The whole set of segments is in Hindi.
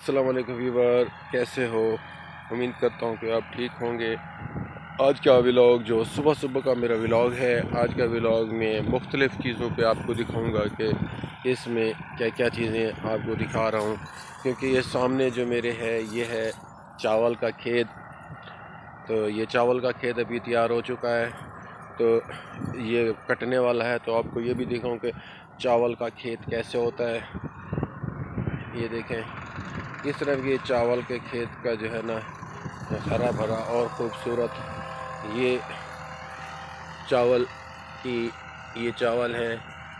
अस्सलाम वालेकुम व्यूवर, कैसे हो? उम्मीद करता हूँ कि आप ठीक होंगे। आज का व्लॉग जो सुबह सुबह का मेरा व्लॉग है, आज का व्लॉग में मुख्तलिफ़ चीज़ों पे आपको दिखाऊंगा कि इसमें क्या क्या चीज़ें आपको दिखा रहा हूँ। क्योंकि ये सामने जो मेरे है ये है चावल का खेत। तो ये चावल का खेत अभी तैयार हो चुका है, तो ये कटने वाला है। तो आपको ये भी दिखाऊँ कि चावल का खेत कैसे होता है। ये देखें, इस तरफ ये चावल के खेत का जो है ना हरा भरा और ख़ूबसूरत ये चावल की ये चावल है।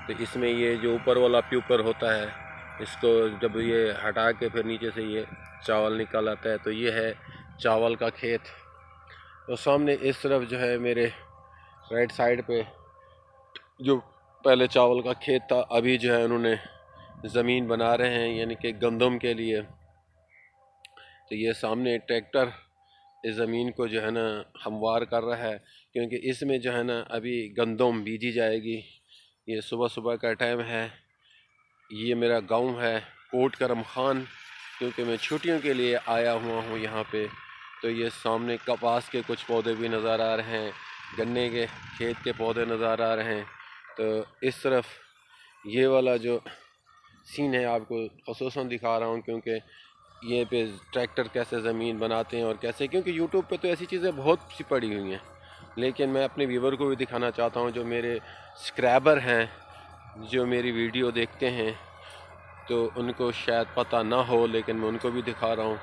तो इसमें ये जो ऊपर वाला प्यूपर होता है, इसको जब ये हटा के फिर नीचे से ये चावल निकल आता है, तो ये है चावल का खेत। तो सामने इस तरफ जो है मेरे राइट साइड पे जो पहले चावल का खेत था, अभी जो है उन्होंने ज़मीन बना रहे हैं, यानी कि गंदम के लिए। तो ये सामने ट्रैक्टर इस ज़मीन को जो है ना हमवार कर रहा है, क्योंकि इसमें जो है ना अभी गंदम बीजी जाएगी। ये सुबह सुबह का टाइम है। ये मेरा गांव है कोट करम खान, क्योंकि मैं छुट्टियों के लिए आया हुआ हूँ यहाँ पे। तो ये सामने कपास के कुछ पौधे भी नज़र आ रहे हैं, गन्ने के खेत के पौधे नज़र आ रहे हैं। तो इस तरफ ये वाला जो सीन है आपको ख़ुसूसन दिखा रहा हूँ, क्योंकि ये पे ट्रैक्टर कैसे ज़मीन बनाते हैं और कैसे, क्योंकि यूट्यूब पे तो ऐसी चीज़ें बहुत सी पड़ी हुई हैं, लेकिन मैं अपने व्यूवर को भी दिखाना चाहता हूँ, जो मेरे सब्सक्राइबर हैं, जो मेरी वीडियो देखते हैं, तो उनको शायद पता ना हो, लेकिन मैं उनको भी दिखा रहा हूँ।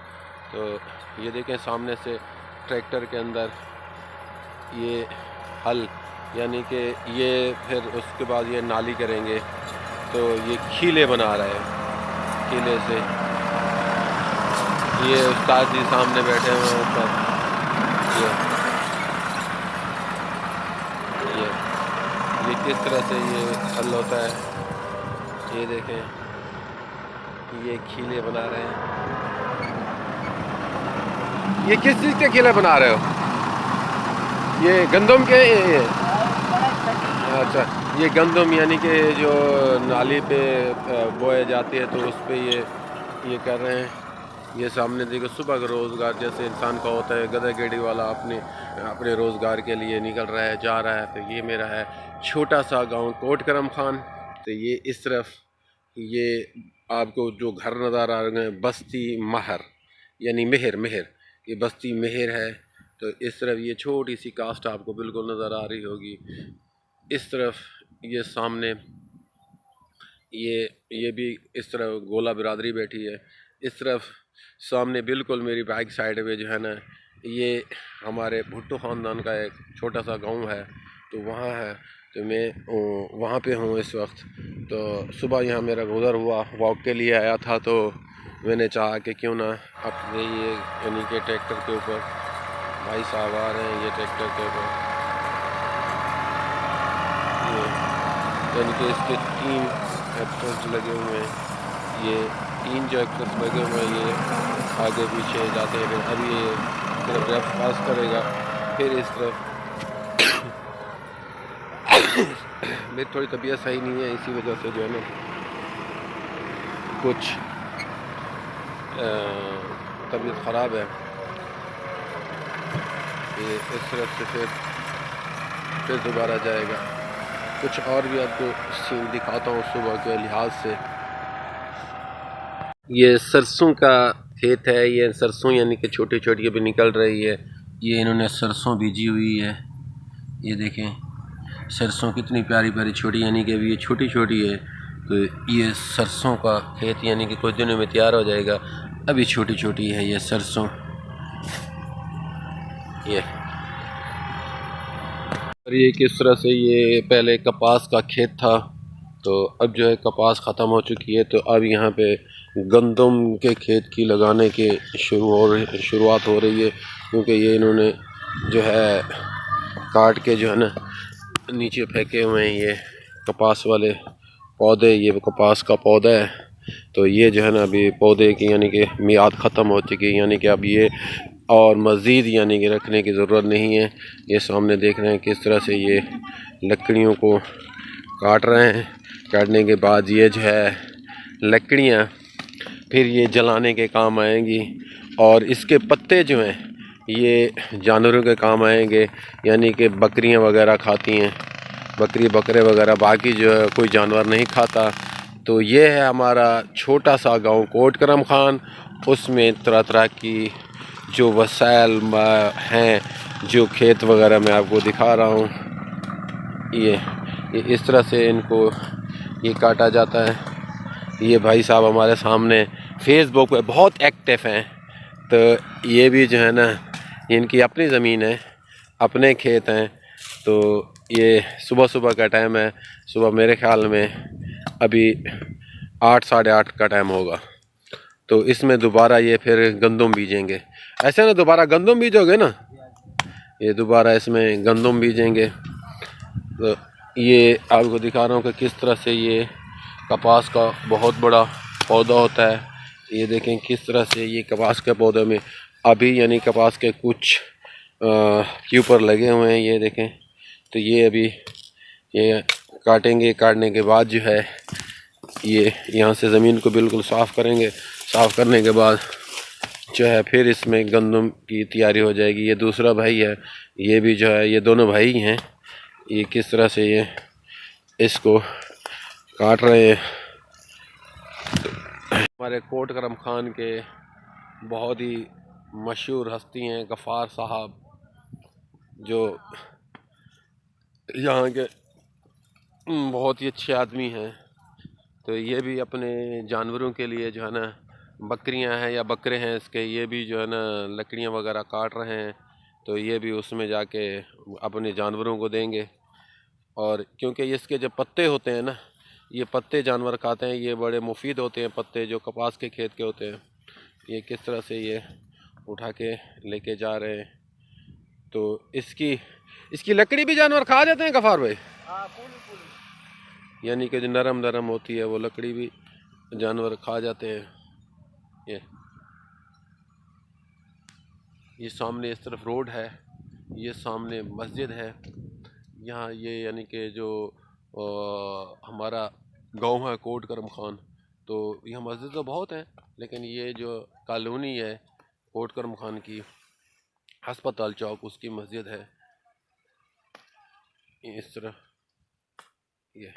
तो ये देखें, सामने से ट्रैक्टर के अंदर ये हल, यानी कि ये फिर उसके बाद ये नाली करेंगे। तो ये खीले बना रहा है, खीले से ये उस्ताद जी सामने बैठे हुए हैं ऊपर। ये किस तरह से ये हल होता है, ये देखें, ये खीले बना रहे हैं। ये किस चीज़ के खीले बना रहे हो? ये गंदम के ये? अच्छा, ये गंदम यानी कि जो नाली पे बोए जाती है, तो उस पे ये कर रहे हैं। ये सामने देखो, सुबह का रोज़गार जैसे इंसान का होता है, गधा गेड़ी वाला अपने रोज़गार के लिए निकल रहा है, जा रहा है। तो ये मेरा है छोटा सा गांव कोट करम खान। तो ये इस तरफ ये आपको जो घर नज़र आ रहे हैं, बस्ती महर यानी मेहर, ये बस्ती मेहर है। तो इस तरफ ये छोटी सी कास्ट आपको बिल्कुल नज़र आ रही होगी। इस तरफ ये सामने ये भी इस तरफ गोला बिरादरी बैठी है। इस तरफ सामने बिल्कुल मेरी बैक साइड में जो है ना, ये हमारे भुट्टो ख़ानदान का एक छोटा सा गांव है, तो वहाँ है। तो मैं वहाँ पे हूँ इस वक्त। तो सुबह यहाँ मेरा गुज़र हुआ, वॉक के लिए आया था, तो मैंने चाहा कि क्यों ना अपने ये यानी कि ट्रैक्टर के ऊपर भाई साहब आ रहे हैं, ये ट्रैक्टर के ऊपर यानी कि इसके 3 एक्टर्स लगे हुए हैं। ये 3 जो एक्टर्स लगे हुए हैं, ये आगे पीछे जाते हैं। अभी ये सिर्फ रेफ पास करेगा, फिर इस तरफ मेरी थोड़ी तबीयत सही नहीं है, इसी वजह से जो है ना कुछ तबीयत ख़राब है। ये इस तरफ से फिर दोबारा जाएगा। कुछ और भी आपको सीन दिखाता हूँ सुबह के लिहाज से। ये सरसों का खेत है। ये सरसों यानी कि छोटी छोटी अभी निकल रही है। ये इन्होंने सरसों बीजी हुई है। ये देखें, सरसों कितनी प्यारी प्यारी छोटी, यानी कि अभी ये छोटी छोटी है। तो ये सरसों का खेत यानी कि कुछ दिनों में तैयार हो जाएगा। अभी छोटी छोटी है ये सरसों। और ये किस तरह से, ये पहले कपास का खेत था, तो अब जो है कपास ख़त्म हो चुकी है। तो अब यहाँ पे गंदम के खेत की लगाने के शुरुआत हो रही है, क्योंकि ये इन्होंने जो है काट के जो है ना नीचे फेंके हुए हैं ये कपास वाले पौधे। ये कपास का पौधा है, तो ये जो है ना अभी पौधे की यानी कि मियाद ख़त्म हो चुकी है, यानी कि अब ये और मज़ीद यानी कि रखने की ज़रूरत नहीं है। ये सामने देख रहे हैं किस तरह से ये लकड़ियों को काट रहे हैं। काटने के बाद ये जो है लकड़ियाँ फिर ये जलाने के काम आएंगी। और इसके पत्ते जो हैं ये जानवरों के काम आएंगे, यानी कि बकरियां वगैरह खाती हैं, बकरी बकरे वगैरह, बाकी जो है कोई जानवर नहीं खाता। तो ये है हमारा छोटा सा गांव कोट करम खान। उसमें तरह तरह की जो वसाइल हैं, जो खेत वगैरह मैं आपको दिखा रहा हूँ, ये इस तरह से इनको ये काटा जाता है। ये भाई साहब हमारे सामने फेसबुक पे बहुत एक्टिव हैं। तो ये भी जो है ना, इनकी अपनी ज़मीन है, अपने खेत हैं। तो ये सुबह सुबह का टाइम है, सुबह मेरे ख्याल में अभी 8 साढ़े 8 का टाइम होगा। तो इसमें दोबारा ये फिर गंदम बीजेंगे। ऐसे ना दोबारा गंदम बीजोगे ना, ये दोबारा इसमें गंदम बीजेंगे। तो ये आपको दिखा रहा हूँ कि किस तरह से ये कपास का बहुत बड़ा पौधा होता है। ये देखें किस तरह से ये कपास के पौधे में अभी यानी कपास के कुछ के ऊपर लगे हुए हैं, ये देखें। तो ये अभी ये काटेंगे, काटने के बाद जो है ये यहाँ से ज़मीन को बिल्कुल साफ़ करेंगे। साफ़ करने के बाद जो है फिर इसमें गंदम की तैयारी हो जाएगी। ये दूसरा भाई है, ये भी जो है, ये दोनों भाई हैं। ये किस तरह से ये इसको काट रहे हैं। हमारे कोट करम खान के बहुत ही मशहूर हस्ती हैं गफ़ार साहब, जो यहाँ के बहुत ही अच्छे आदमी हैं। तो ये भी अपने जानवरों के लिए जो है ना, बकरियां हैं या बकरे हैं इसके, ये भी जो है ना लकड़ियाँ वगैरह काट रहे हैं। तो ये भी उसमें जाके अपने जानवरों को देंगे। और क्योंकि इसके जो पत्ते होते हैं ना, ये पत्ते जानवर खाते हैं, ये बड़े मुफीद होते हैं पत्ते, जो कपास के खेत के होते हैं। ये किस तरह से ये उठा के लेके जा रहे हैं। तो इसकी लकड़ी भी जानवर खा जाते हैं गफ़ार भाई? यानी कि जो नरम नरम होती है वो लकड़ी भी जानवर खा जाते हैं। ये सामने इस तरफ रोड है, ये सामने मस्जिद है। यहाँ ये यानी कि जो हमारा गांव है कोट करम खान, तो यहाँ मस्जिद तो बहुत हैं, लेकिन ये जो कॉलोनी है कोट करम खान की, हस्पताल चौक, उसकी मस्जिद है इस तरह। ये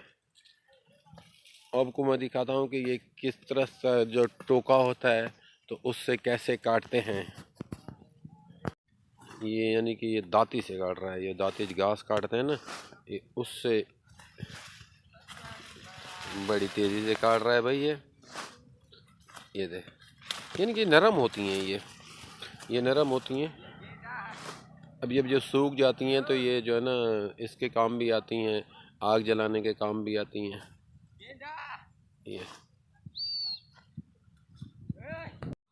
आपको मैं दिखाता हूँ कि ये किस तरह से जो टोका होता है तो उससे कैसे काटते हैं। ये यानी कि ये दाती से काट रहा है, ये दाती घास काटते हैं ना, ये उससे बड़ी तेज़ी से काट रहा है भाई। ये देख, यानी कि नरम होती हैं ये नरम होती हैं। अब ये जो सूख जाती हैं तो ये जो है ना इसके काम भी आती हैं, आग जलाने के काम भी आती हैं। ये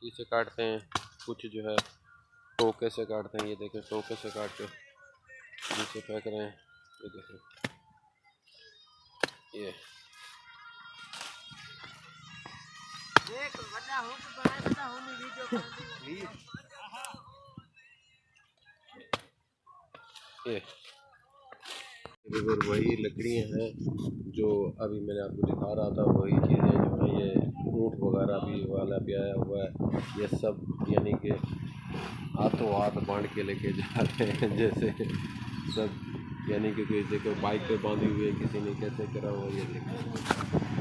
इसे काटते हैं, कुछ जो है टोके से काटते हैं। ये देखें टोके से काट के नीचे फेंक रहे हैं। ये देखें, ये वही लकड़ियाँ हैं जो अभी मैंने आपको दिखा रहा था। वही चीज़ें जो है ये ऊँट वगैरह भी वाला भी आया हुआ है। ये सब यानी कि हाथों हाथ बांध के लेके जा रहे हैं, जैसे सब यानी कि किसी को बाइक पे बांधी हुई है, किसी ने कैसे करा हुआ, ये देखो।